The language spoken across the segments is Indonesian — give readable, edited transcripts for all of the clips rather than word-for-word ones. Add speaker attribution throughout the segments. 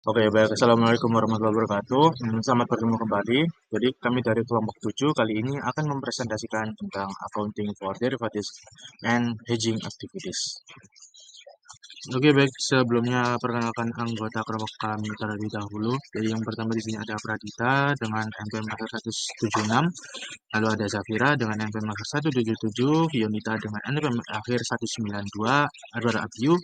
Speaker 1: Oke, baik. Assalamualaikum warahmatullahi wabarakatuh. Selamat bertemu kembali. Jadi, kami dari kelompok 7 kali ini akan mempresentasikan tentang accounting for derivatives and hedging activities. Oke, baik. Sebelumnya perkenalkan anggota kelompok kami terlebih dahulu. Jadi, yang pertama di sini ada Pradita dengan NPM akhir 176, lalu ada Zafira dengan NPM akhir 177, Yonita dengan NPM akhir 192, Adwar Abyu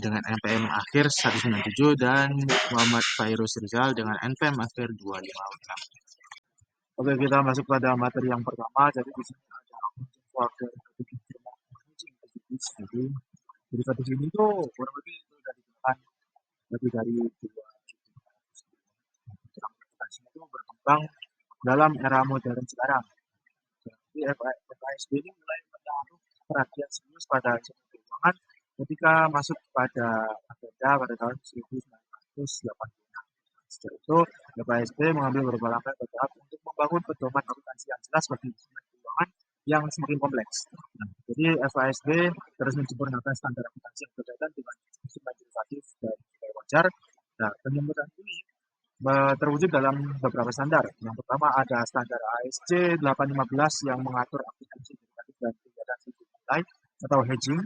Speaker 1: dengan NPM akhir 197 dan Muhammad Fairuz Rizal dengan NPM akhir 256. Oke, kita masuk pada materi yang pertama. Jadi di sini ada accounting for derivative activities. Jadi derivatif ini tuh kurang lebih itu sudah digunakan lebih dari 2 itu berkembang dalam era modern sekarang. Jadi FASB ini mulai menaruh perhatian serius pada sistem keuangan ketika masuk pada agenda pada tahun 1986. Sejak itu, FASB mengambil beberapa langkah bertahap untuk membangun pedoman akuntansi yang jelas bagi instrumen keuangan yang semakin kompleks. Nah, jadi FASB terus menyempurnakan standar akuntansi yang berkaitan dengan instrumen derivatif dan nilai wajar. Nah, penyempurnaan ini terwujud dalam beberapa standar. Yang pertama ada standar ASC 815 yang mengatur akuntansi derivatif dan kegiatan nilai atau hedging.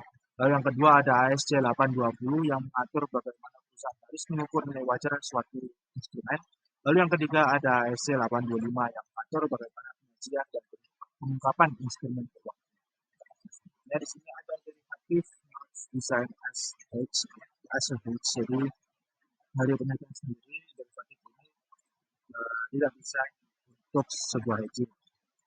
Speaker 1: Lalu yang kedua ada ASC 820 yang mengatur bagaimana perusahaan harus mengukur nilai wajar suatu instrumen. Lalu yang ketiga ada ASC 825 yang mengatur bagaimana penyajian dan pengungkapan instrumen keuangan. Ya, di sini ada derivatif design as a hedge. Jadi dari penelitian sendiri derivatif ini tidak bisa untuk sebuah hedging.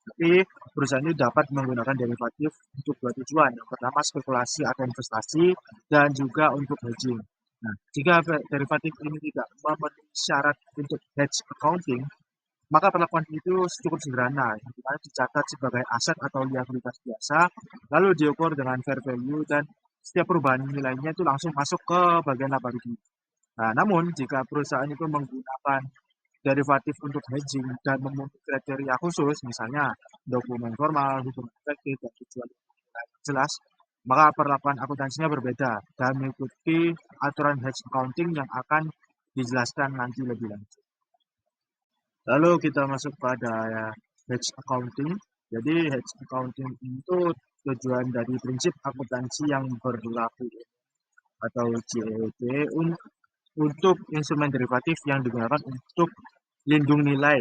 Speaker 1: Tapi perusahaan ini dapat menggunakan derivatif untuk dua tujuan. Yang pertama spekulasi atau investasi dan juga untuk hedging. Nah, jika derivatif ini tidak memenuhi syarat untuk hedge accounting, maka perlakuan itu cukup sederhana, di mana dicatat sebagai aset atau liabilitas biasa, lalu diukur dengan fair value dan setiap perubahan nilainya itu langsung masuk ke bagian laba rugi. Nah, namun jika perusahaan itu menggunakan derivatif untuk hedging dan memenuhi kriteria khusus, misalnya dokumen formal, hukum efektif, dan tujuan yang jelas, maka perlakuan akuntansinya berbeda dan mengikuti aturan hedge accounting yang akan dijelaskan nanti lebih lanjut. Lalu kita masuk pada hedge accounting. Jadi hedge accounting itu tujuan dari prinsip akuntansi yang berlaku atau CET untuk instrumen derivatif yang digunakan untuk lindung nilai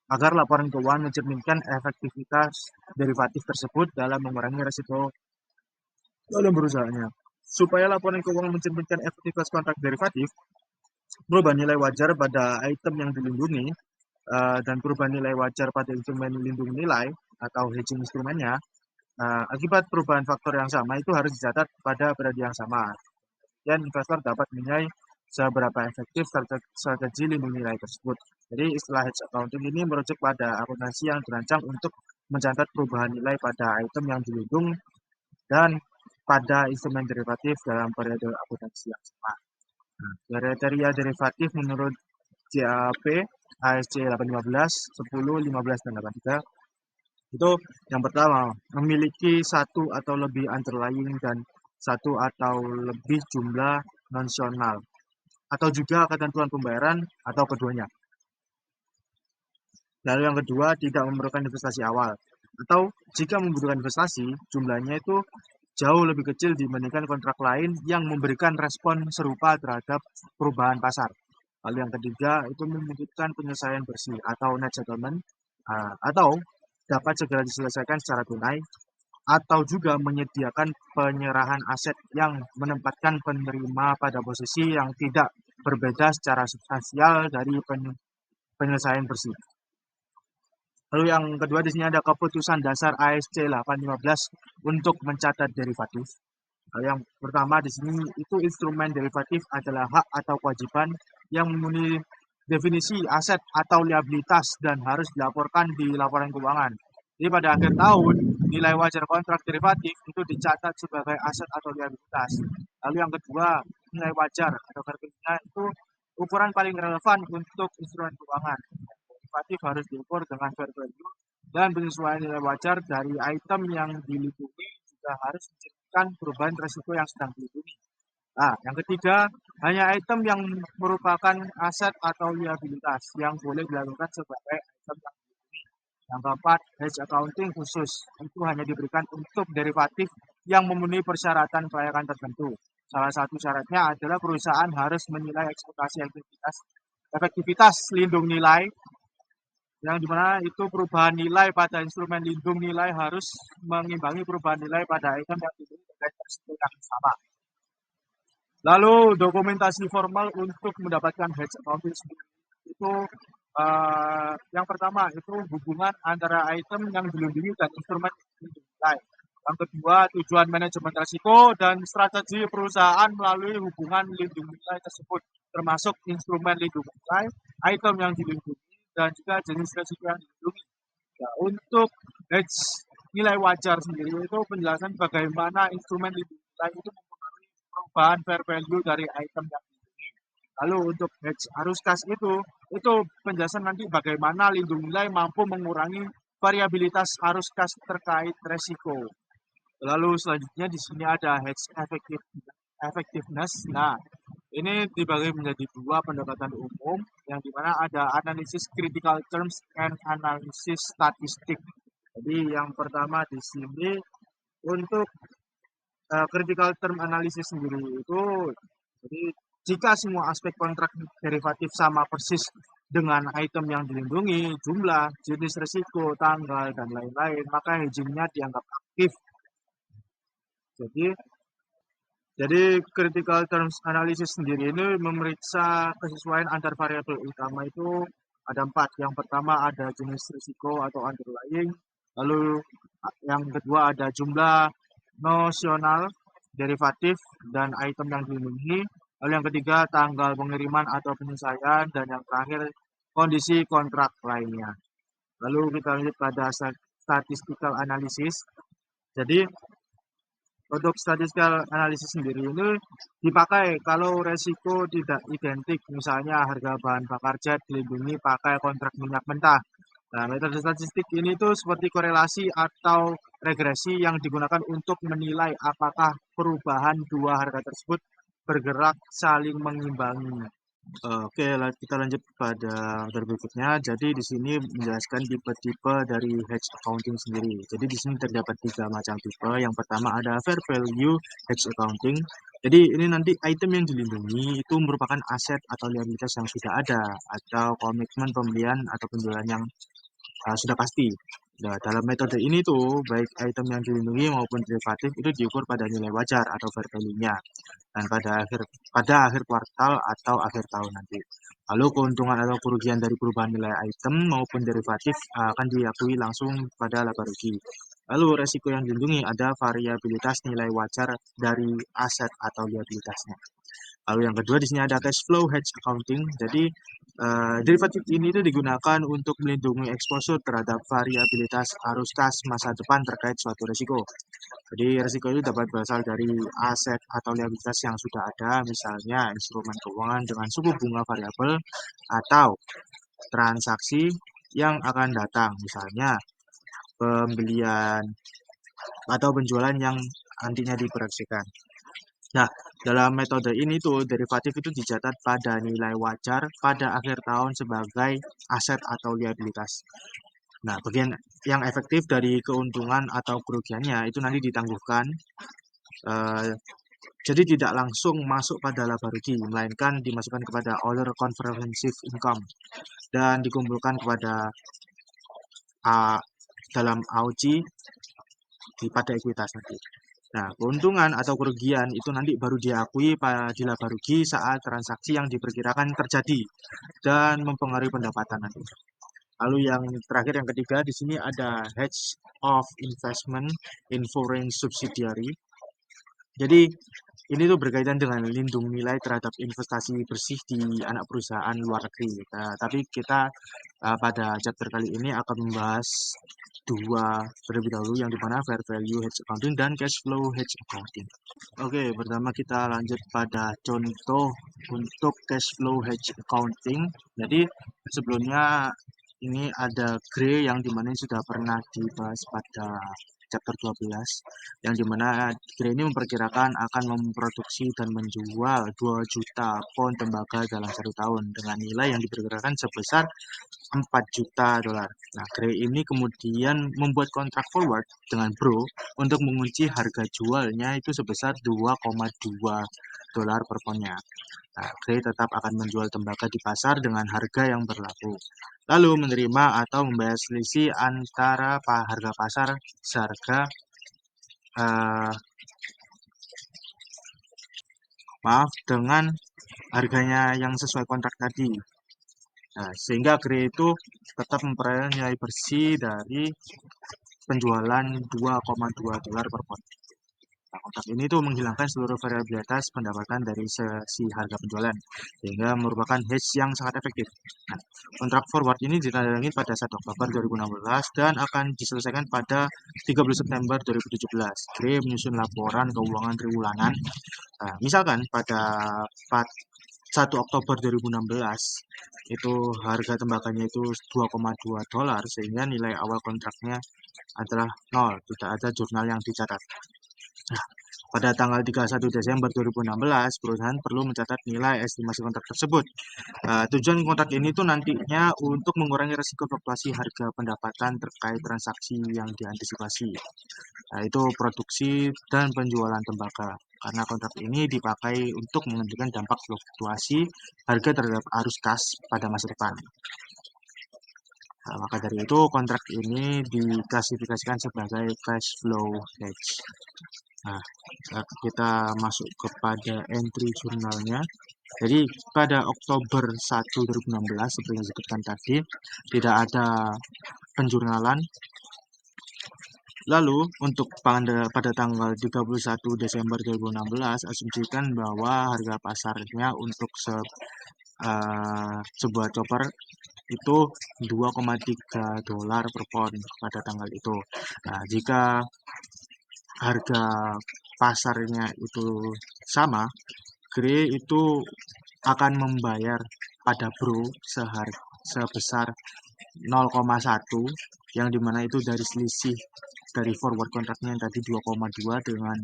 Speaker 1: agar laporan keuangan mencerminkan efektivitas derivatif tersebut dalam mengurangi risiko dalam berusahanya. Supaya laporan keuangan mencerminkan efektivitas kontrak derivatif, perubahan nilai wajar pada item yang dilindungi dan perubahan nilai wajar pada instrumen lindung nilai atau hedging instrumennya akibat perubahan faktor yang sama itu harus dicatat pada periode yang sama. Dan investor dapat menilai seberapa efektif strategi lindung nilai tersebut. Jadi istilah hedge accounting ini merujuk pada akuntansi yang dirancang untuk mencatat perubahan nilai pada item yang dilindung dan pada instrumen derivatif dalam periode akuntansi yang sama. Nah, kriteria derivatif menurut CAP ASC 815, 10, 15, dan 83 itu yang pertama memiliki satu atau lebih underlying dan satu atau lebih jumlah nasional atau juga ketentuan pembayaran atau keduanya. Lalu yang kedua tidak memerlukan investasi awal atau jika membutuhkan investasi jumlahnya itu jauh lebih kecil dibandingkan kontrak lain yang memberikan respon serupa terhadap perubahan pasar. Lalu yang ketiga itu memungkinkan penyelesaian bersih atau net settlement atau dapat segera diselesaikan secara tunai atau juga menyediakan penyerahan aset yang menempatkan penerima pada posisi yang tidak berbeda secara substansial dari penyelesaian bersih. Lalu yang kedua di sini ada keputusan dasar ASC 815 untuk mencatat derivatif. Yang pertama di sini itu instrumen derivatif adalah hak atau kewajiban yang memenuhi definisi aset atau liabilitas dan harus dilaporkan di laporan keuangan. Jadi pada akhir tahun, nilai wajar kontrak derivatif itu dicatat sebagai aset atau liabilitas. Lalu yang kedua, nilai wajar atau harganya itu ukuran paling relevan untuk instrumen keuangan. Derivatif harus diukur dengan fair value dan penyesuaian nilai wajar dari item yang dilindungi juga harus mencerminkan perubahan risiko yang sedang dilindungi. Nah, yang ketiga, hanya item yang merupakan aset atau liabilitas yang boleh dilakukan sebagai item yang dilindungi. Yang keempat, hedge accounting khusus itu hanya diberikan untuk derivatif yang memenuhi persyaratan kelayakan tertentu. Salah satu syaratnya adalah perusahaan harus menilai ekspektasi efektivitas lindung nilai yang dimana itu perubahan nilai pada instrumen lindung nilai harus mengimbangi perubahan nilai pada item yang dilindungi dengan resiko yang sama. Lalu dokumentasi formal untuk mendapatkan hedge accounting itu yang pertama itu hubungan antara item yang dilindungi dan instrumen lindung nilai. Yang kedua, tujuan manajemen risiko dan strategi perusahaan melalui hubungan lindung nilai tersebut, termasuk instrumen lindung nilai, item yang dilindungi, dan juga jenis risiko yang dilindungi. Nah, untuk hedge nilai wajar sendiri itu penjelasan bagaimana instrumen lindung nilai itu mempengaruhi perubahan fair value dari item yang dilindungi. Lalu untuk hedge arus kas itu penjelasan nanti bagaimana lindung nilai mampu mengurangi variabilitas arus kas terkait resiko. Lalu selanjutnya di sini ada hedge effectiveness. Nah, ini dibagi menjadi dua pendekatan umum yang dimana ada analisis critical terms and analisis statistik. Jadi yang pertama di sini untuk critical term analysis sendiri itu, jadi jika semua aspek kontrak derivatif sama persis dengan item yang dilindungi, jumlah, jenis risiko, tanggal, dan lain-lain, maka hedgingnya dianggap aktif. Jadi Jadi critical terms analysis sendiri ini memeriksa kesesuaian antar variabel utama itu ada 4. Yang pertama ada jenis risiko atau underlying. Lalu yang kedua ada jumlah nosional, derivatif, dan item yang dilindungi. Lalu yang ketiga tanggal pengiriman atau penyelesaian. Dan yang terakhir kondisi kontrak lainnya. Lalu kita lanjut pada statistical analysis. Jadi untuk statistical analysis sendiri ini dipakai kalau resiko tidak identik, misalnya harga bahan bakar jet dilindungi pakai kontrak minyak mentah. Nah, metode statistik ini tuh seperti korelasi atau regresi yang digunakan untuk menilai apakah perubahan dua harga tersebut bergerak saling mengimbangi. Oke, kita lanjut pada materi berikutnya. Jadi di sini menjelaskan tipe-tipe dari hedge accounting sendiri. Jadi di sini terdapat 3 macam tipe. Yang pertama ada fair value hedge accounting. Jadi ini nanti item yang dilindungi itu merupakan aset atau liabilitas yang sudah ada atau komitmen pembelian atau penjualan yang sudah pasti. Nah, dalam metode ini tuh baik item yang dilindungi maupun derivatif itu diukur pada nilai wajar atau fair value-nya dan pada akhir kuartal atau akhir tahun nanti. Lalu keuntungan atau kerugian dari perubahan nilai item maupun derivatif akan diakui langsung pada laba rugi. Lalu resiko yang dilindungi ada variabilitas nilai wajar dari aset atau liabilitasnya. Lalu yang kedua di sini ada cash flow hedge accounting. Jadi derivatif ini itu digunakan untuk melindungi exposure terhadap variabilitas arus kas masa depan terkait suatu risiko. Jadi risiko itu dapat berasal dari aset atau liabilitas yang sudah ada, misalnya instrumen keuangan dengan suku bunga variabel atau transaksi yang akan datang, misalnya pembelian atau penjualan yang nantinya diproyeksikan. Nah, dalam metode ini tuh derivatif itu dicatat pada nilai wajar pada akhir tahun sebagai aset atau liabilitas. Nah, bagian yang efektif dari keuntungan atau kerugiannya itu nanti ditangguhkan. Jadi tidak langsung masuk pada laba rugi, melainkan dimasukkan kepada other comprehensive income dan dikumpulkan kepada dalam AOC pada ekuitas nanti. Nah, keuntungan atau kerugian itu nanti baru diakui di laba rugi saat transaksi yang diperkirakan terjadi dan mempengaruhi pendapatan nanti. Lalu yang terakhir yang ketiga di sini ada hedge of investment in foreign subsidiary. Jadi ini tuh berkaitan dengan lindung nilai terhadap investasi bersih di anak perusahaan luar negeri. Nah, tapi kita pada chapter kali ini akan membahas dua terlebih dahulu, yang dimana fair value hedge accounting dan cash flow hedge accounting. Oke, pertama kita lanjut pada contoh untuk cash flow hedge accounting. Jadi sebelumnya ini ada grey yang dimana sudah pernah dibahas pada chapter 12, yang dimana Gray ini memperkirakan akan memproduksi dan menjual 2 juta pound tembaga dalam 1 tahun dengan nilai yang diperkirakan sebesar 4 juta dolar. Nah, Gray ini kemudian membuat kontrak forward dengan Bro untuk mengunci harga jualnya itu sebesar 2,2 dolar per poundnya. Nah, Gray tetap akan menjual tembaga di pasar dengan harga yang berlaku, lalu menerima atau membayar selisih antara harga pasar seharga uh, dengan harganya yang sesuai kontrak tadi. Nah, sehingga Gray itu tetap memperoleh nilai bersih dari penjualan 2,2 dolar per pound. Nah, kontrak ini tuh menghilangkan seluruh variabilitas pendapatan dari sesi harga penjualan, sehingga merupakan hedge yang sangat efektif. Nah, kontrak forward ini ditandatangani pada 1 Oktober 2016 dan akan diselesaikan pada 30 September 2017. Gray menyusun laporan keuangan triwulan. Nah, misalkan pada 1 Oktober 2016 itu harga tembakanya itu 2,2 dolar, sehingga nilai awal kontraknya adalah 0, tidak ada jurnal yang dicatat. Nah, pada tanggal 31 Desember 2016, perusahaan perlu mencatat nilai estimasi kontrak tersebut. Tujuan kontrak ini tuh nantinya untuk mengurangi risiko fluktuasi harga pendapatan terkait transaksi yang diantisipasi, yaitu produksi dan penjualan tembaga. Karena kontrak ini dipakai untuk menghentikan dampak fluktuasi harga terhadap arus kas pada masa depan. Nah, maka dari itu kontrak ini diklasifikasikan sebagai cash flow hedge. Nah, kita masuk kepada entry jurnalnya. Jadi pada Oktober 1 2016 seperti yang disebutkan tadi, tidak ada penjurnalan. Lalu untuk pada tanggal 31 Desember 2016, asumsikan bahwa harga pasarnya untuk sebuah chopper itu 2,3 dolar per pound pada tanggal itu. Nah, jika harga pasarnya itu sama, Gray itu akan membayar pada Bro sebesar 0,1, yang dimana itu dari selisih dari forward kontraknya yang tadi 2,2 dengan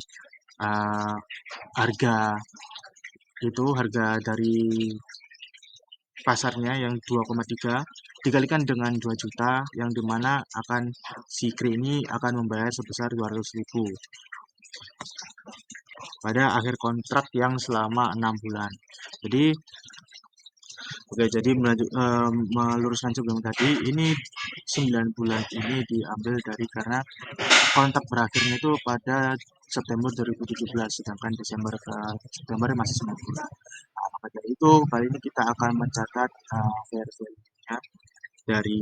Speaker 1: harga dari pasarnya yang 2,3 dikalikan dengan 2 juta, yang dimana si Gray ini akan membayar sebesar 200.000 pada akhir kontrak yang selama 6 bulan. Jadi meluruskan sebelum tadi, ini 9 bulan ini diambil dari karena kontrak berakhirnya itu pada September 2017, sedangkan September masih 9 bulan. Nah, maka dari itu kali ini kita akan mencatat fair value-nya dari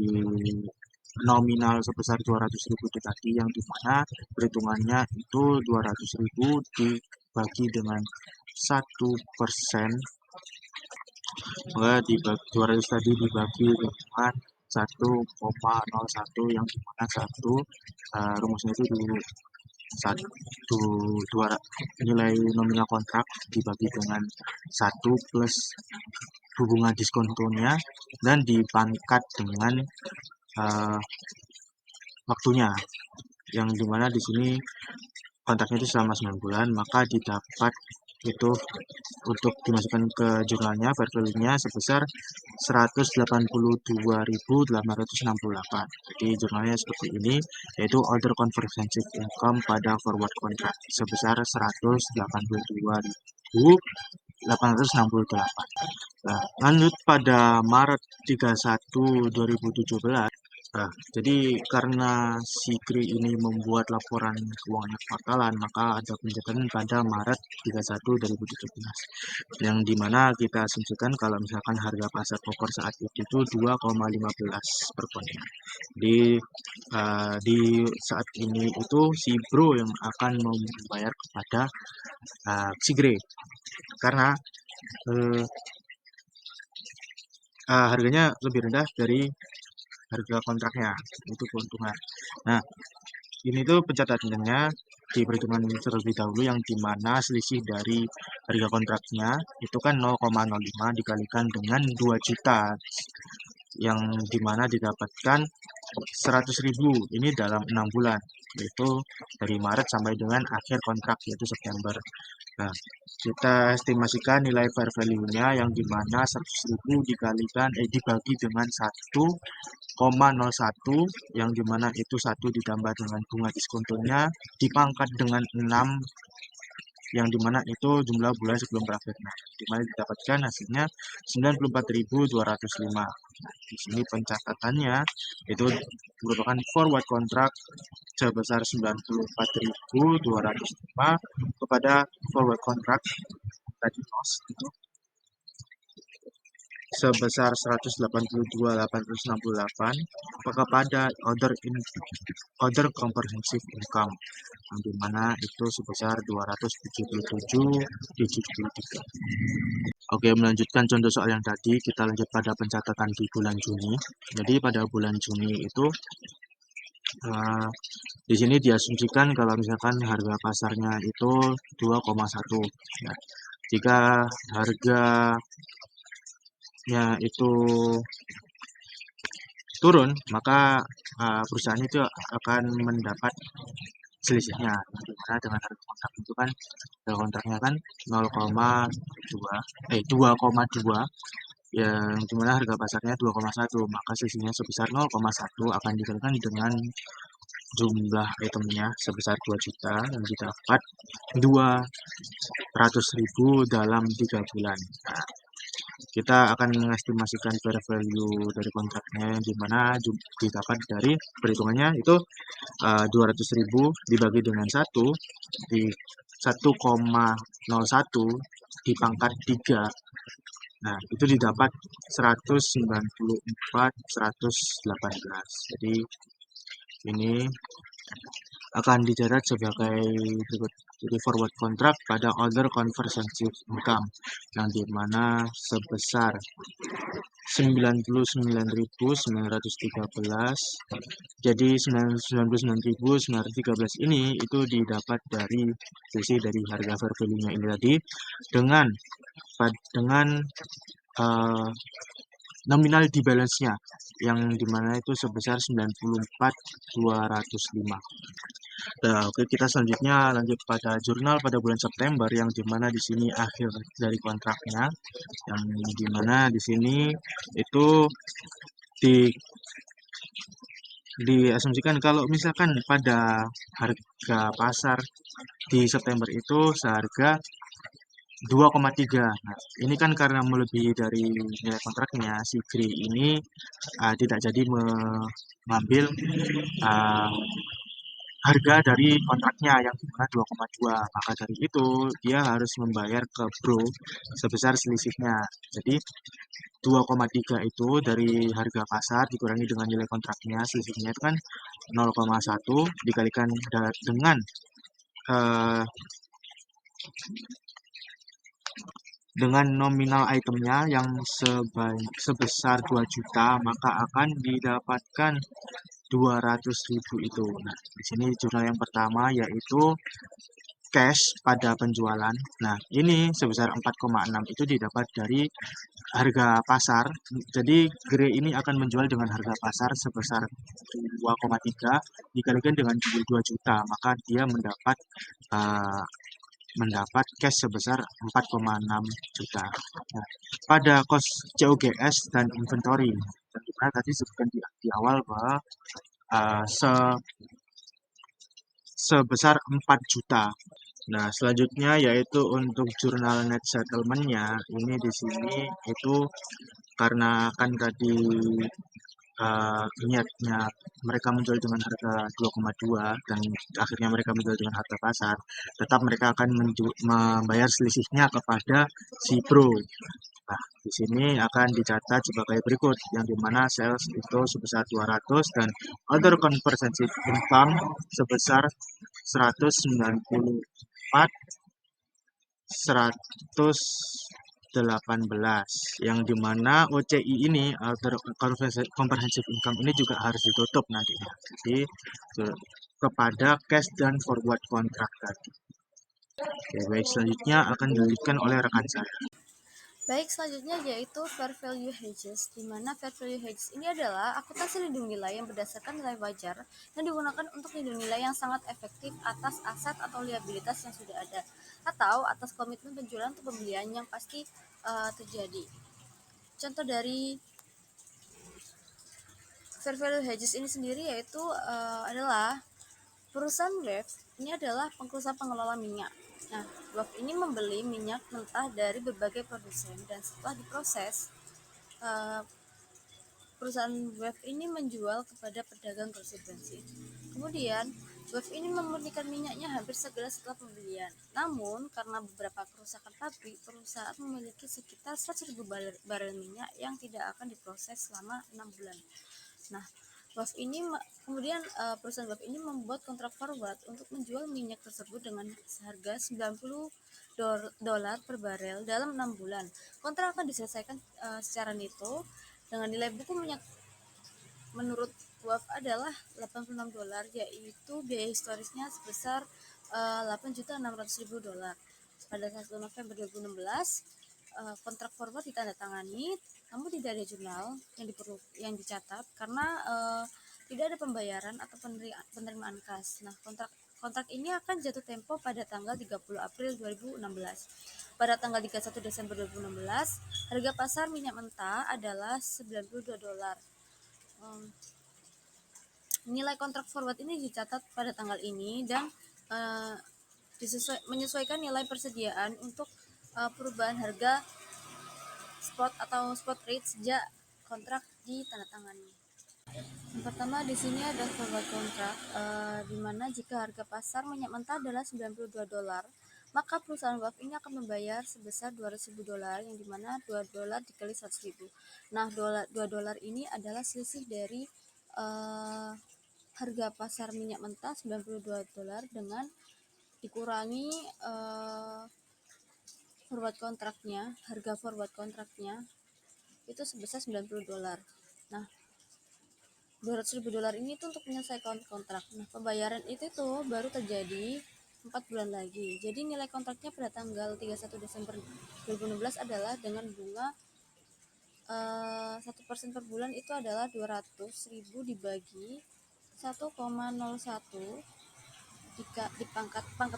Speaker 1: nominal sebesar 200.000 tadi, yang dimana perhitungannya itu 200.000 dibagi dengan 1%, maka 200 tadi dibagi dengan 1,01, yang dimana rumusnya itu nilai nominal kontrak dibagi dengan 1 plus hubungan diskontonya dan dipangkat dengan waktunya, yang dimana di sini kontraknya itu selama 9 bulan, maka didapat itu untuk dimasukkan ke jurnalnya value-nya sebesar 182.868. Jadi jurnalnya seperti ini, yaitu order comprehensive income pada forward contract sebesar 182.868. Nah, lanjut pada Maret 31 2017. Nah, jadi karena si Gray ini membuat laporan keuangan kuartalan, maka ada pencatatan pada Maret 31 2017, yang dimana kita asumsikan kalau misalkan harga pasar koper saat itu 2,15 per poundnya. Di saat ini itu si Bro yang akan membayar kepada si Gray, karena harganya lebih rendah dari harga kontraknya, itu keuntungan. Nah, ini tuh pencatatannya di perhitungan terlebih dahulu, yang dimana selisih dari harga kontraknya itu kan 0,05 dikalikan dengan 2 juta, yang dimana didapatkan 100.000 ini dalam 6 bulan. yaitu dari Maret sampai dengan akhir kontrak yaitu September. Nah, kita estimasikan nilai fair value-nya yang dimana 100.000 dibagi dengan 1,01 yang dimana itu 1 ditambah dengan bunga diskontonya dipangkat dengan 6 yang dimana itu jumlah bulan sebelum berakhir. Nah, dimana didapatkan hasilnya 94.205. Nah, di sini pencatatannya itu merupakan forward kontrak sebesar 94.205 kepada forward kontrak tadi loss itu sebesar 182.868 kepada other comprehensive income yang dimana itu sebesar 277.773. Oke, melanjutkan contoh soal yang tadi, kita lanjut pada pencatatan di bulan Juni. Jadi pada bulan Juni itu di sini diasumsikan kalau misalkan harga pasarnya itu 2,1. Ya. Jika harganya itu turun, maka perusahaan itu akan mendapat selisihnya. Dimana dengan harga kontrak itu kan harga kontraknya kan 2,2 yang dimana harga pasarnya 2,1, maka selisihnya sebesar 0,1 akan dikalikan dengan jumlah itemnya sebesar 2 juta yang didapat 200.000 dalam 3 bulan. Nah, kita akan mengestimasikan fair value dari kontraknya yang dimana didapat dari perhitungannya itu 200.000 dibagi dengan 1 di 1,01 dipangkat 3. Nah, itu didapat 194.118. Jadi ini akan dicatat sebagai berikut. Jadi forward kontrak pada other comprehensive income yang dimana sebesar 99.913. Jadi 99.913 ini itu didapat dari sisi dari harga fair value-nya ini tadi dengan nominal di balance-nya yang dimana itu sebesar 94.205. Nah, oke, kita selanjutnya lanjut pada jurnal pada bulan September yang dimana di sini akhir dari kontraknya yang dimana di sini itu diasumsikan kalau misalkan pada harga pasar di September itu seharga 2,3. Nah, ini kan karena melebihi dari nilai kontraknya, si Gri ini tidak jadi mengambil harga dari kontraknya yang dimana 2,2. Maka dari itu dia harus membayar ke Bro sebesar selisihnya. Jadi 2,3 itu dari harga pasar dikurangi dengan nilai kontraknya, selisihnya itu kan 0,1 dikalikan dengan nominal itemnya yang sebesar 2 juta, maka akan didapatkan 200.000 itu. Nah, di sini jurnal yang pertama yaitu cash pada penjualan. Nah, ini sebesar 4,6 itu didapat dari harga pasar. Jadi Grey ini akan menjual dengan harga pasar sebesar 2,3 dikalikan dengan 2 juta, maka dia mendapat cash sebesar 4,6 juta. Nah, pada cost COGS dan inventory, dan dimana tadi sebutkan di awal bahwa sebesar 4 juta. Nah, selanjutnya yaitu untuk jurnal net settlement-nya, ini di sini itu karena kan tadi niatnya mereka menjual dengan harga 2,2 dan akhirnya mereka menjual dengan harga pasar, tetap mereka akan membayar selisihnya kepada si Pro. Nah, di sini akan dicatat sebagai berikut, yang dimana sales itu sebesar 200 dan other comprehensive income sebesar 194.118, yang dimana OCI ini other comprehensive income ini juga harus ditutup nantinya. Jadi kepada cash dan forward contract tadi. Oke, baik, selanjutnya akan dilanjutkan oleh rekan saya.
Speaker 2: Baik, selanjutnya yaitu fair value hedges, di mana fair value hedges ini adalah akuntansi lindung nilai yang berdasarkan nilai wajar yang digunakan untuk lindung nilai yang sangat efektif atas aset atau liabilitas yang sudah ada, atau atas komitmen penjualan atau pembelian yang pasti terjadi. Contoh dari fair value hedges ini sendiri yaitu adalah perusahaan WEF ini adalah perusahaan pengelola minyak. Nah, WEF ini membeli minyak mentah dari berbagai produsen dan setelah diproses, perusahaan WEF ini menjual kepada pedagang grosir bensin. Kemudian, WEF ini memurnikan minyaknya hampir segera setelah pembelian. Namun, karena beberapa kerusakan pabrik, perusahaan memiliki sekitar 100.000 barel minyak yang tidak akan diproses selama 6 bulan. Nah, WAF ini kemudian perusahaan WAF ini membuat kontrak forward untuk menjual minyak tersebut dengan harga $90 per barel dalam 6 bulan. Kontrak akan diselesaikan secara neto dengan nilai buku minyak menurut WAF adalah $86, yaitu biaya historisnya sebesar $8.600.000. Pada 1 November 2016, kontrak forward ditandatangani, namun tidak ada jurnal yang dicatat karena tidak ada pembayaran atau penerimaan kas. Nah, kontrak ini akan jatuh tempo pada tanggal 30 April 2016. Pada tanggal 31 Desember 2016, harga pasar minyak mentah adalah $92. Nilai kontrak forward ini dicatat pada tanggal ini dan menyesuaikan nilai persediaan untuk perubahan harga spot atau spot rate sejak kontrak ditandatangani. Yang pertama di sini ada forward kontrak, di mana jika harga pasar minyak mentah adalah $92, maka perusahaan WAF ini akan membayar sebesar $200.000, yang dimana $2 dikali 100.000. Nah, $2 ini adalah selisih dari harga pasar minyak mentah $92 dengan dikurangi forward kontraknya, harga forward kontraknya itu sebesar $90. Nah, $200.000 ini tuh untuk menyelesaikan kontrak. Nah, pembayaran itu tuh baru terjadi 4 bulan lagi. Jadi nilai kontraknya pada tanggal 31 Desember 2016 adalah dengan bunga 1% per bulan itu adalah 200.000 dibagi 1,01 dipangkat 4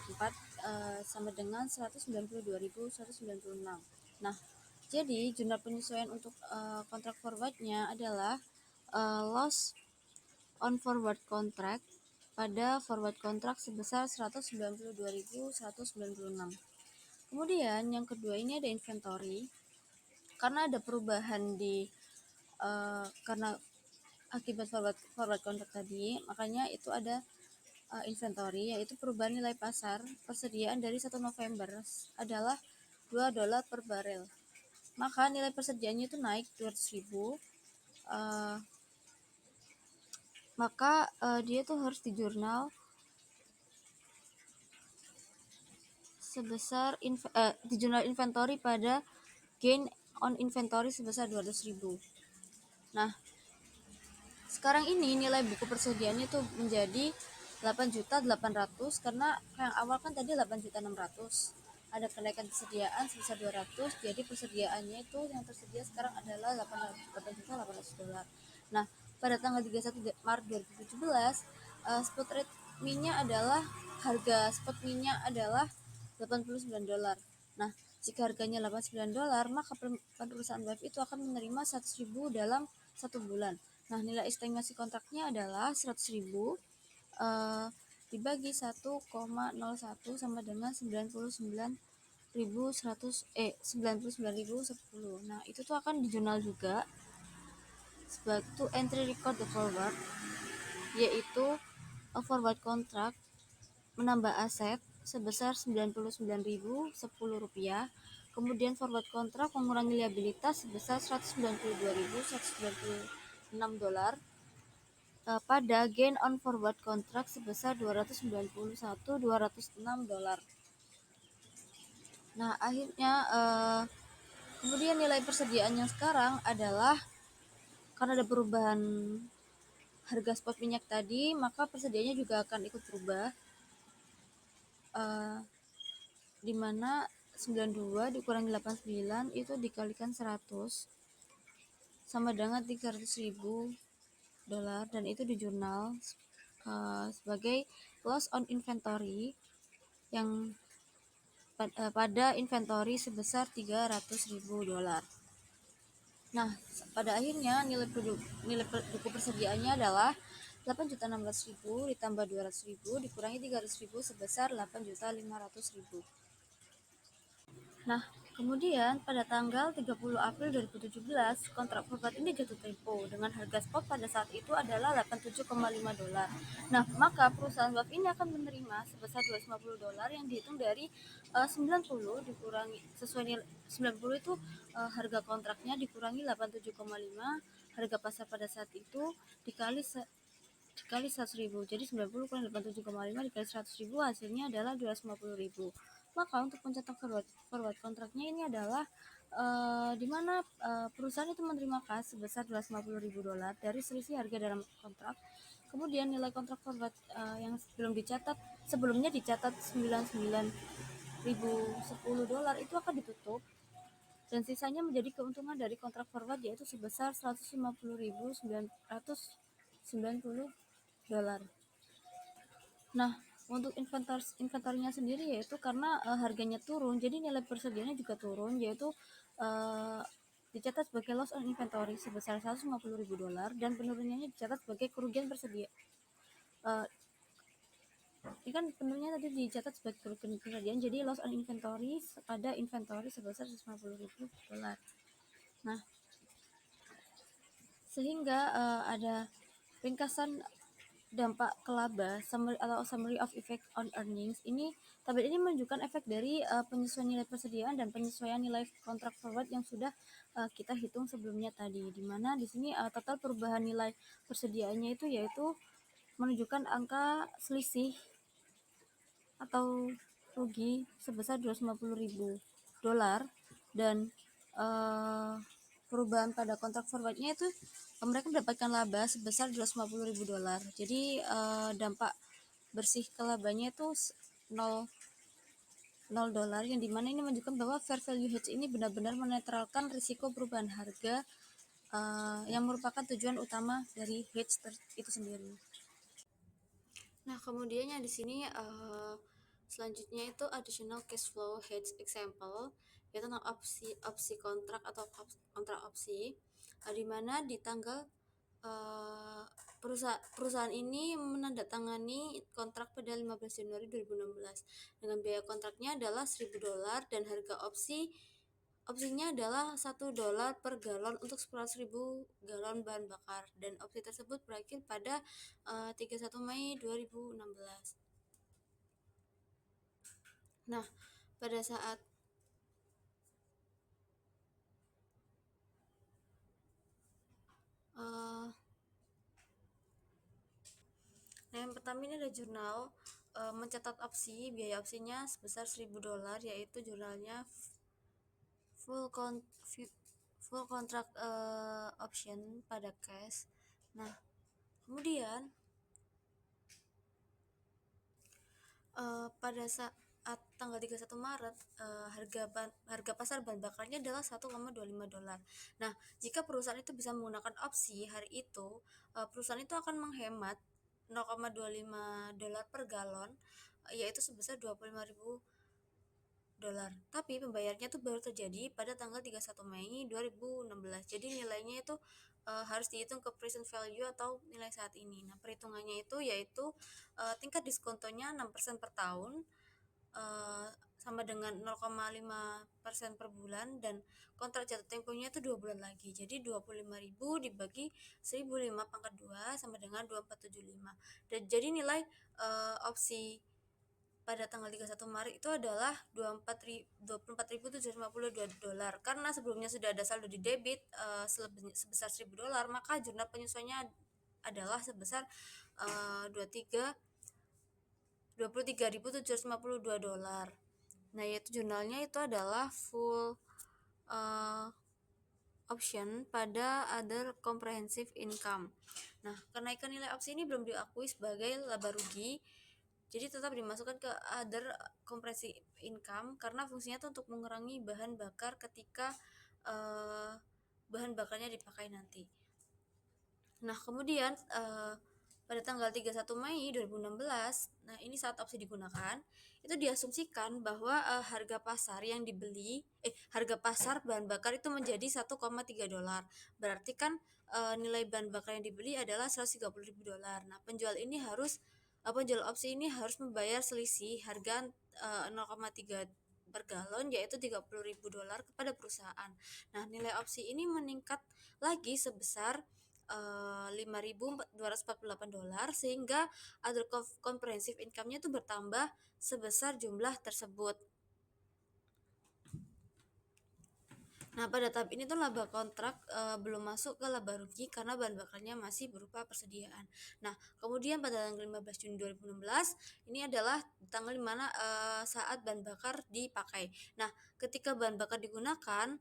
Speaker 2: sama dengan 192.196. Nah, jadi jurnal penyesuaian untuk kontrak forwardnya adalah loss on forward contract pada forward contract sebesar 192.196. Kemudian yang kedua ini ada inventory. Karena ada perubahan karena akibat forward contract tadi, makanya itu ada inventory, yaitu perubahan nilai pasar persediaan dari 1 November adalah $2 per barel. Maka nilai persediaannya itu naik 200.000. Maka dia tuh harus di jurnal sebesar di jurnal inventory pada gain on inventory sebesar 200.000. Nah, sekarang ini nilai buku persediaannya itu menjadi 8.800.000 karena yang awal kan tadi 8.600.000. Ada kenaikan persediaan sebesar 200, jadi persediaannya itu yang tersedia sekarang adalah $8.800.000. Nah, pada tanggal 31 Maret 2017, spot rate minyak adalah harga spot minyak adalah $89. Nah, jika harganya $89, maka perusahaan WEF itu akan menerima 100.000 dalam 1 bulan. Nah, nilai estimasi kontraknya adalah 100.000 dibagi 1,01 sama dengan 99.110. Nah, itu tuh akan dijurnal juga sebagai entry record the forward, yaitu forward contract menambah aset sebesar Rp99.010. Kemudian forward kontrak mengurangi liabilitas sebesar $192.196 pada gain on forward contract sebesar $291.206. Nah, akhirnya kemudian nilai persediaan yang sekarang adalah karena ada perubahan harga spot minyak tadi, maka persediaannya juga akan ikut berubah, di mana 92 dikurangi 89 itu dikalikan 100 sama dengan 300.000 dolar, dan itu di jurnal sebagai loss on inventory yang pada inventory sebesar 300.000 dolar. Nah, pada akhirnya nilai buku persediaannya adalah 8.600.000 ditambah 200.000 dikurangi 300.000 sebesar 8.500.000. Nah, kemudian pada tanggal 30 April 2017, kontrak forward ini jatuh tempo dengan harga spot pada saat itu adalah 87,5 dolar. Nah, maka perusahaan WAF ini akan menerima sebesar 250 dolar yang dihitung dari 90 dikurangi sesuai nilai 90 itu harga kontraknya dikurangi 87,5 harga pasar pada saat itu dikali 100.000. Jadi 90 kurang 87,5 dikali 100.000 hasilnya adalah 250.000. Maka untuk mencetak forward kontraknya ini adalah di mana perusahaan itu menerima kas sebesar 250.000 dolar dari selisih harga dalam kontrak. Kemudian nilai kontrak forward yang sebelumnya dicatat 99.010 dolar itu akan ditutup dan sisanya menjadi keuntungan dari kontrak forward yaitu sebesar 150.990 dolar. Nah, untuk inventornya sendiri yaitu karena harganya turun, jadi nilai persediaannya juga turun, yaitu dicatat sebagai loss on inventory sebesar 150.000 dolar dan penurunannya dicatat sebagai kerugian persedia. Ini kan penurunannya tadi dicatat sebagai kerugian persediaan, jadi loss on inventory pada inventory sebesar 150.000 dolar. Nah, sehingga ada ringkasan dampak ke laba summary of effect on earnings. Tabel ini menunjukkan efek dari penyesuaian nilai persediaan dan penyesuaian nilai kontrak forward yang sudah kita hitung sebelumnya tadi, di mana di sini total perubahan nilai persediaannya itu yaitu menunjukkan angka selisih atau rugi sebesar 250.000 dolar dan perubahan pada kontrak forwardnya itu mereka mendapatkan laba sebesar 250.000 dolar. Jadi dampak bersih ke labanya itu 0 dolar, yang dimana ini menunjukkan bahwa fair value hedge ini benar-benar menetralkan risiko perubahan harga yang merupakan tujuan utama dari hedge itu sendiri. Nah, kemudiannya di sini selanjutnya itu additional cash flow hedge example, yaitu tentang opsi kontrak atau kontrak opsi, di mana di tanggal perusahaan ini menandatangani kontrak pada 15 Januari 2016 dengan biaya kontraknya adalah 1.000 dolar dan harga opsinya adalah 1 dolar per galon untuk 100.000 galon bahan bakar, dan opsi tersebut berakhir pada 31 Mei 2016. Nah, pada saat nah, yang pertama ini ada jurnal mencatat opsi, biaya opsinya sebesar 1.000 dolar, yaitu jurnalnya full contract option pada cash. Nah, kemudian pada saat tanggal 31 Maret harga pasar bahan bakarnya adalah 1,25 dolar. Nah, jika perusahaan itu bisa menggunakan opsi hari itu, perusahaan itu akan menghemat 0,25 dolar per galon, yaitu sebesar 25.000 dolar. Tapi pembayarannya itu baru terjadi pada tanggal 31 Mei 2016. Jadi nilainya itu harus dihitung ke present value atau nilai saat ini. Nah, perhitungannya itu yaitu tingkat diskontonya 6% per tahun, sama dengan 0,5% per bulan, dan kontrak jatuh temponya itu 2 bulan lagi. Jadi 25.000 dibagi 1.005 pangkat 2 sama dengan 2475. Dan jadi nilai opsi pada tanggal 31 Maret itu adalah 24.752 dolar. Karena sebelumnya sudah ada saldo di debit sebesar 1.000 dolar, maka jurnal penyesuaiannya adalah sebesar 23.752 dolar. Nah, yaitu jurnalnya itu adalah full option pada other comprehensive income. Nah, kenaikan nilai opsi ini belum diakui sebagai laba rugi. Jadi tetap dimasukkan ke other comprehensive income karena fungsinya itu untuk mengurangi bahan bakar ketika bahan bakarnya dipakai nanti. Nah, kemudian pada tanggal 31 Mei 2016, nah ini saat opsi digunakan, itu diasumsikan bahwa harga pasar yang dibeli, harga pasar bahan bakar itu menjadi 1,3 dolar. Berarti kan nilai bahan bakar yang dibeli adalah 130.000 dolar. Nah, penjual opsi ini harus membayar selisih harga 0,3 per galon, yaitu 30.000 dolar kepada perusahaan. Nah, nilai opsi ini meningkat lagi sebesar 5.248 dolar, sehingga other comprehensive income-nya itu bertambah sebesar jumlah tersebut. Nah, pada tahap ini tuh laba kontrak belum masuk ke laba rugi karena bahan bakarnya masih berupa persediaan. Nah, kemudian pada tanggal 15 Juni 2016 ini adalah tanggal dimana saat bahan bakar dipakai. Nah, ketika bahan bakar digunakan,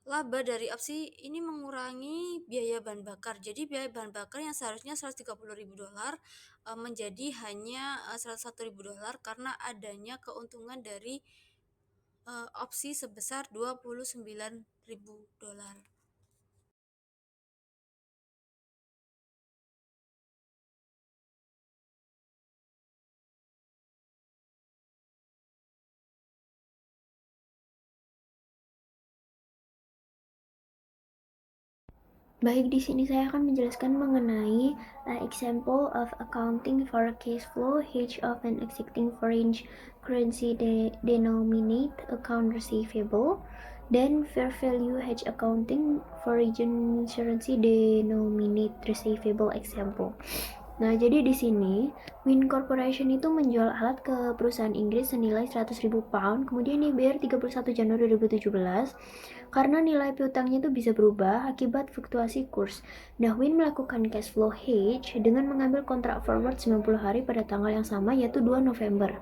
Speaker 2: laba dari opsi ini mengurangi biaya bahan bakar. Jadi biaya bahan bakar yang seharusnya 130.000 dolar menjadi hanya 101.000 dolar karena adanya keuntungan dari opsi sebesar 29.000 dolar.
Speaker 3: Baik, di sini saya akan menjelaskan mengenai example of accounting for cash flow hedge of an existing foreign currency denominate account receivable, dan fair value hedge accounting for region currency denominate receivable example. Nah, jadi di sini Win Corporation itu menjual alat ke perusahaan Inggris senilai 100.000 pound, kemudian dibayar 31 Januari 2017. Karena nilai piutangnya itu bisa berubah akibat fluktuasi kurs. Nah, Win melakukan cash flow hedge dengan mengambil kontrak forward 90 hari pada tanggal yang sama, yaitu 2 November.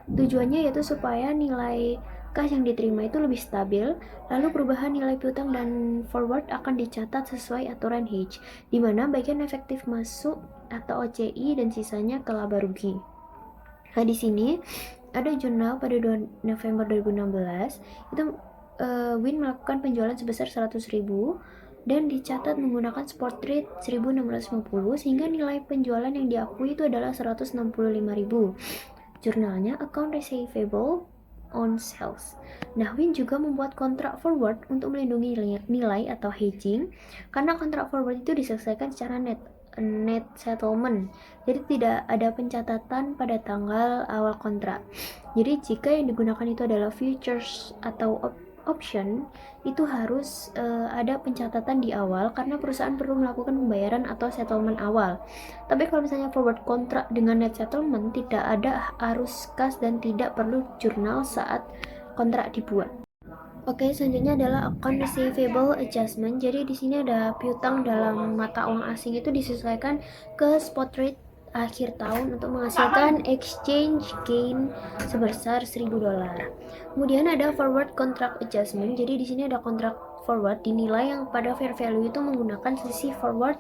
Speaker 3: Tujuannya yaitu supaya nilai kas yang diterima itu lebih stabil, lalu perubahan nilai piutang dan forward akan dicatat sesuai aturan hedge, di mana bagian efektif masuk atau OCI dan sisanya ke laba rugi. Nah, di sini ada jurnal pada 2 November 2016, itu Win melakukan penjualan sebesar 100.000 dan dicatat menggunakan spot rate 1.650, sehingga nilai penjualan yang diakui itu adalah 165.000. Jurnalnya account receivable on sales. Nah, Win juga membuat kontrak forward untuk melindungi nilai atau hedging, karena kontrak forward itu diselesaikan secara net settlement. Jadi tidak ada pencatatan pada tanggal awal kontrak. Jadi jika yang digunakan itu adalah futures atau option, itu harus ada pencatatan di awal karena perusahaan perlu melakukan pembayaran atau settlement awal. Tapi kalau misalnya forward kontrak dengan net settlement, tidak ada arus kas dan tidak perlu jurnal saat kontrak dibuat. Oke, selanjutnya adalah account receivable adjustment. Jadi di sini ada piutang dalam mata uang asing itu disesuaikan ke spot rate akhir tahun untuk menghasilkan exchange gain sebesar 1.000 dolar. Kemudian ada forward contract adjustment. Jadi di sini ada kontrak forward dinilai yang pada fair value itu menggunakan selisih forward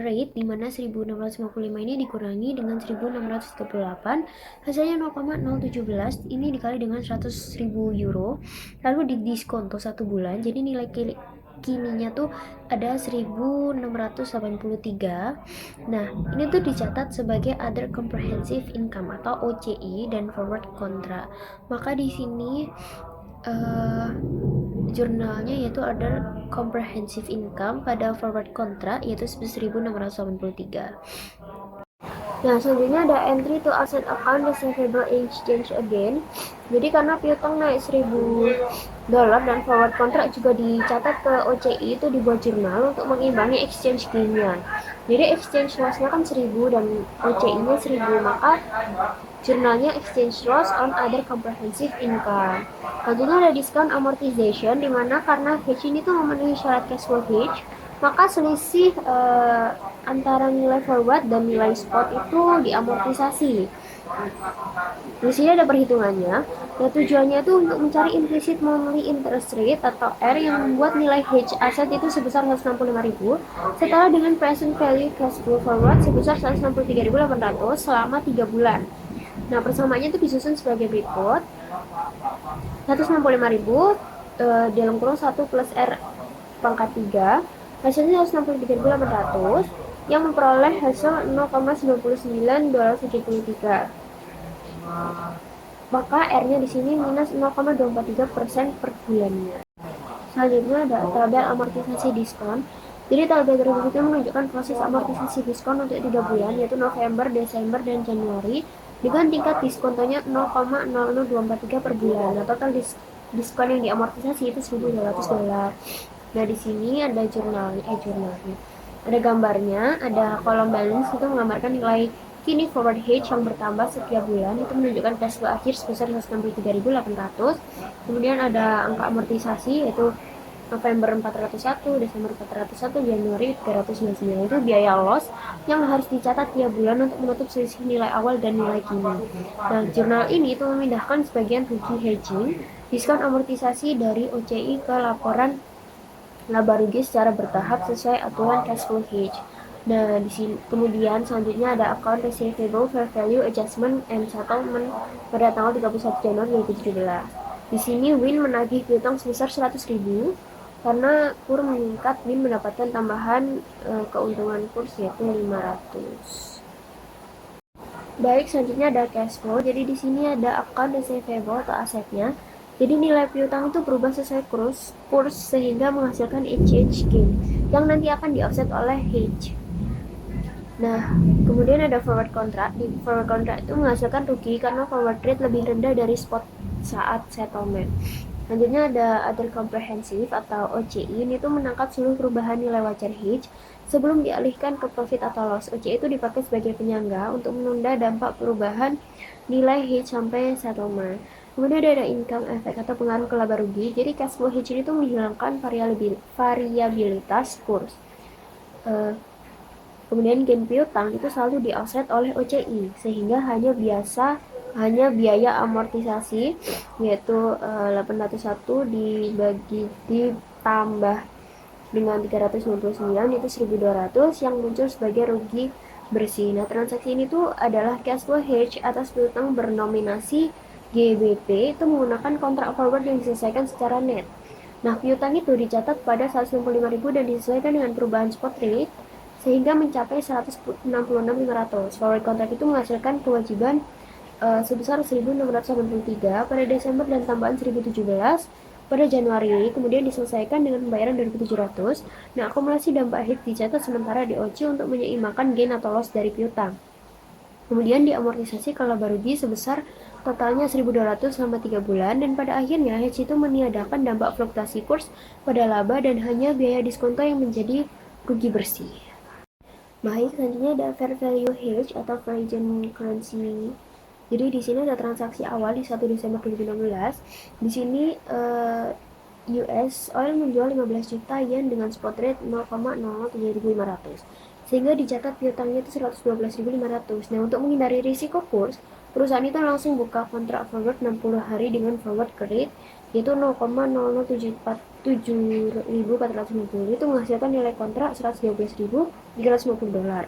Speaker 3: rate, dimana 1.655 ini dikurangi dengan 1.638, hasilnya 0,017, ini dikali dengan 100.000 euro, lalu didiskonto 1 bulan, jadi nilai kininya tuh ada 1.683. Nah, ini tuh dicatat sebagai other comprehensive income atau OCI dan forward contract. Maka di sini jurnalnya yaitu other comprehensive income pada forward contract yaitu 1.683. Nah, selanjutnya ada entry to asset account receivable exchange again. Jadi karena piutang naik 1.000 dolar dan forward contract juga dicatat ke OCI, itu dibuat jurnal untuk mengimbangi exchange gain-nya. Jadi exchange loss-nya kan 1.000 dan OCI-nya 1.000, maka jurnalnya exchange loss on other comprehensive income. Selanjutnya ada discount amortization, dimana karena hedge ini tuh memenuhi syarat cash flow hedge, maka selisih antara nilai forward dan nilai spot itu diamortisasi. Di sini ada perhitungannya. Ya, tujuannya itu untuk mencari implicit monthly interest rate atau R yang membuat nilai hedge aset itu sebesar 165.000 setara dengan present value cash flow forward sebesar 163.800 selama 3 bulan. Nah, persamaannya itu disusun sebagai berikut. 165.000 dalam kurung 1 plus R pangkat 3 hasilnya 163.800 yang memperoleh hasil 0,9973. Maka R-nya di sini minus 0,243% per bulannya. Selanjutnya ada tabel amortisasi diskon. Jadi tabel tersebut itu menunjukkan proses amortisasi diskon untuk 3 bulan, yaitu November, Desember, dan Januari, dengan tingkat diskontonya 0,00243 per bulan. Nah, total diskon yang diamortisasi itu $1.200. Nah, di sini ada jurnalnya. Ada gambarnya, ada kolom balance itu menggambarkan nilai kini forward hedge yang bertambah setiap bulan, itu menunjukkan cash flow akhir sebesar 163.800. Kemudian ada angka amortisasi yaitu November 401, Desember 401, Januari 399. Itu biaya loss yang harus dicatat tiap bulan untuk menutup selisih nilai awal dan nilai kini. Nah, jurnal ini itu memindahkan sebagian rugi hedging, diskon amortisasi dari OCI ke laporan laba rugi secara bertahap sesuai aturan cash flow hedge. Nah, di sini kemudian selanjutnya ada account receivable fair value adjustment and settlement pada tanggal 31 Januari 2017. Di sini Win menagih piutang sebesar 100.000 karena KUR meningkat. Win mendapatkan tambahan keuntungan kurs yaitu 500. Baik, selanjutnya ada cash flow. Jadi di sini ada account receivable atau asetnya. Jadi nilai piutang itu berubah sesuai kurs sehingga menghasilkan exchange gain yang nanti akan di-offset oleh hedge. Nah, kemudian ada forward contract. Di forward contract itu menghasilkan rugi karena forward rate lebih rendah dari spot saat settlement. Selanjutnya ada other comprehensive atau OCI. Ini tuh menangkap seluruh perubahan nilai wajar hedge sebelum dialihkan ke profit atau loss. OCI itu dipakai sebagai penyangga untuk menunda dampak perubahan nilai hedge sampai settlement. Kemudian ada income effect atau pengaruh ke laba rugi. Jadi cash flow hedge itu menghilangkan variabilitas kurs. Kemudian gain piutang itu selalu di-offset oleh OCI sehingga hanya biaya amortisasi yaitu 801 ditambah dengan 399 itu 1.200 yang muncul sebagai rugi bersih. Nah, transaksi ini tuh adalah cash flow hedge atas piutang bernominasi GBP itu menggunakan kontrak forward yang diselesaikan secara net. Nah, piutang itu dicatat pada 165.000 dan disesuaikan dengan perubahan spot rate sehingga mencapai 166.500. Forward contract itu menghasilkan kewajiban sebesar 1.683 pada Desember dan tambahan 1.017 pada Januari, kemudian diselesaikan dengan pembayaran 2.700. Nah, akumulasi dampak hedge dicatat sementara di OC untuk menyeimbangkan gain atau loss dari piutang. Kemudian diamortisasi ke laba rugi sebesar totalnya 1.200 selama 3 bulan, dan pada akhirnya hedge itu meniadakan dampak fluktuasi kurs pada laba dan hanya biaya diskonto yang menjadi rugi bersih. Baik, selanjutnya ada fair value hedge atau foreign currency. Jadi di sini ada transaksi awal di 1 Desember 2016. Di sini US Oil menjual 15 juta yen dengan spot rate 0,07500 sehingga dicatat piutangnya itu 112.500. Nah, untuk menghindari risiko kurs, perusahaan itu langsung buka kontrak forward 60 hari dengan forward rate yaitu 0,07450 itu menghasilkan nilai kontrak $112.350.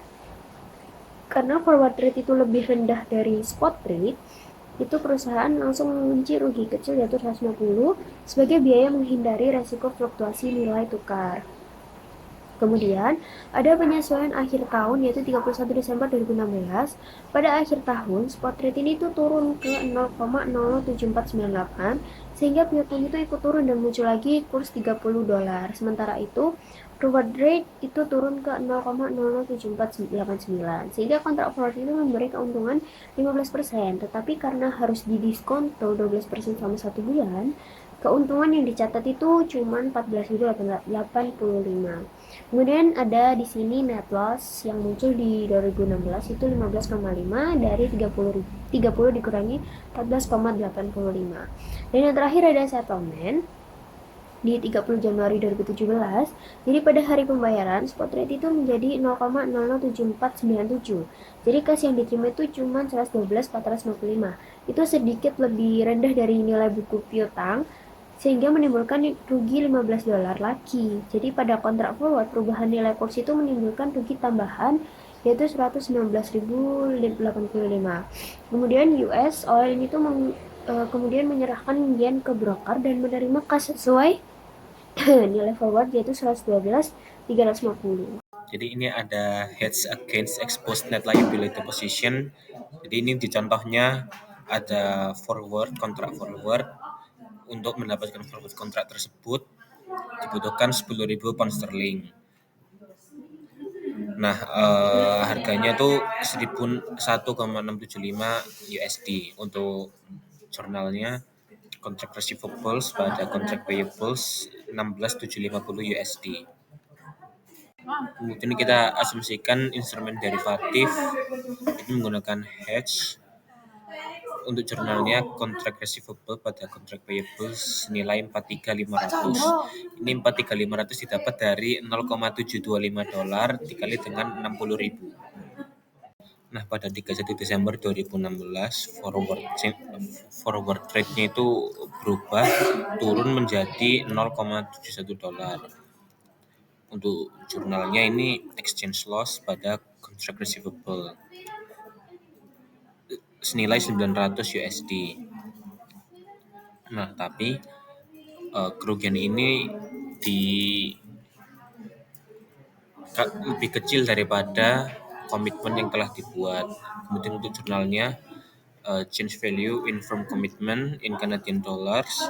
Speaker 3: Karena forward rate itu lebih rendah dari spot rate, itu perusahaan langsung mengunci rugi kecil yaitu 150 sebagai biaya menghindari resiko fluktuasi nilai tukar. Kemudian ada penyesuaian akhir tahun yaitu 31 Desember 2016. Pada akhir tahun spot rate ini tuh turun ke 0,07498 sehingga piutang itu ikut turun dan muncul lagi kurs $30. Sementara itu forward rate itu turun ke 0,007489 sehingga kontrak forward itu memberi keuntungan 15%, tetapi karena harus didiskonto 12% selama 1 bulan, keuntungan yang dicatat itu cuma 14.085. Kemudian ada di sini net loss yang muncul di 2016 itu 15,5 dari 30 dikurangi 14,85. Dan yang terakhir ada settlement. di 30 Januari 2017. Jadi pada hari pembayaran spot rate itu menjadi 0,007497. Jadi cash yang diterima itu cuma 112.455. Itu sedikit lebih rendah dari nilai buku piutang sehingga menimbulkan rugi $15 lagi. Jadi pada kontrak forward perubahan nilai kurs itu menimbulkan rugi tambahan yaitu 119.085. Kemudian US Oil ini tuh kemudian menyerahkan yen ke broker dan menerima cash sesuai nilai forward yaitu 112.350.
Speaker 4: Jadi ini ada hedge against exposed net liability position. Jadi ini di contohnya ada kontrak forward. Untuk mendapatkan forward kontrak tersebut dibutuhkan 10.000 pound sterling. Nah, harganya tuh 1,675 USD untuk jurnalnya. Kontrak receivables pada kontrak payables 16.750 USD. Kemudian kita asumsikan instrumen derivatif itu menggunakan hedge. Untuk jurnalnya kontrak receivable pada kontrak payables senilai 43.500. Ini 43.500 didapat dari $0,725 dikali dengan 60.000. Nah, pada 31 Desember 2016 forward rate-nya itu berubah turun menjadi $0,71. Untuk jurnalnya ini exchange loss pada contract receivable senilai 900 USD. Nah, tapi kerugian ini lebih kecil daripada komitmen yang telah dibuat. Kemudian untuk jurnalnya change value in firm commitment in Canadian dollars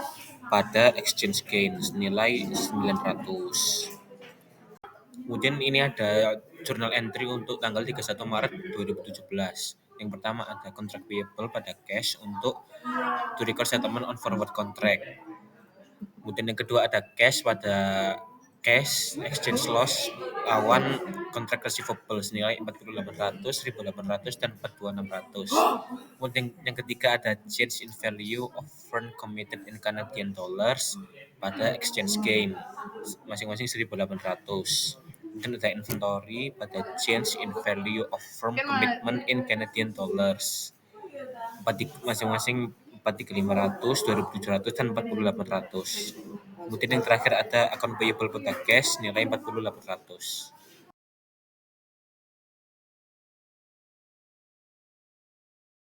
Speaker 4: pada exchange gain senilai 900. Kemudian ini ada journal entry untuk tanggal 31 Maret 2017. Yang pertama ada contract payable pada cash untuk to record settlement on forward contract. Kemudian yang kedua ada cash pada cash exchange loss lawan contract receivable senilai 4.800, 1.800 dan 4.600. Kemudian yang ketiga ada change in value of firm committed in Canadian dollars pada exchange gain masing-masing 1.800. Kemudian ada inventory pada change in value of firm commitment in Canadian dollars masing-masing 4.500, 2.700 dan 4.800. Kemudian yang terakhir ada account payable pada cash nilai 4.800.